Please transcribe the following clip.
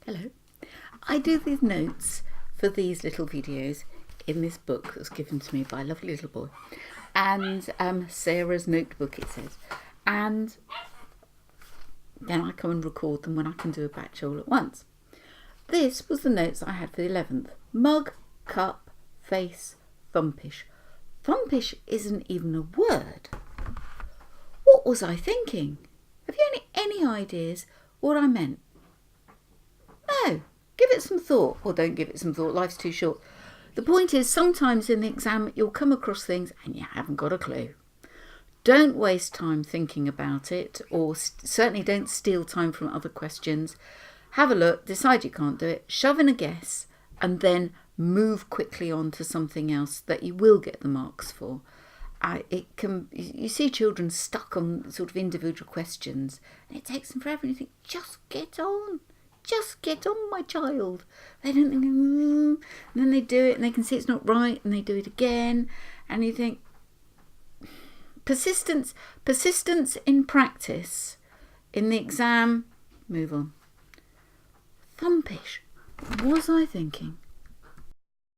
Hello. I do these notes for these little videos in this book that was given to me by a lovely little boy. And Sarah's notebook, it says. And then I come and record them when I can do a batch all at once. This was the notes I had for the 11th. Mug, cup, face, thumpish. Thumpish isn't even a word. What was I thinking? Have you any ideas what I meant? No, give it some thought, or don't give it some thought, life's too short. The point is, sometimes in the exam you'll come across things and you haven't got a clue. Don't waste time thinking about it, or certainly don't steal time from other questions. Have a look, decide you can't do it, shove in a guess, and then move quickly on to something else that you will get the marks for. You see children stuck on sort of individual questions, and it takes them forever, and you think, just get on. Just get on, my child. They don't think, and then they do it and they can see it's not right and they do it again. And you think, persistence in practice, in the exam, move on. Thumpish. What was I thinking?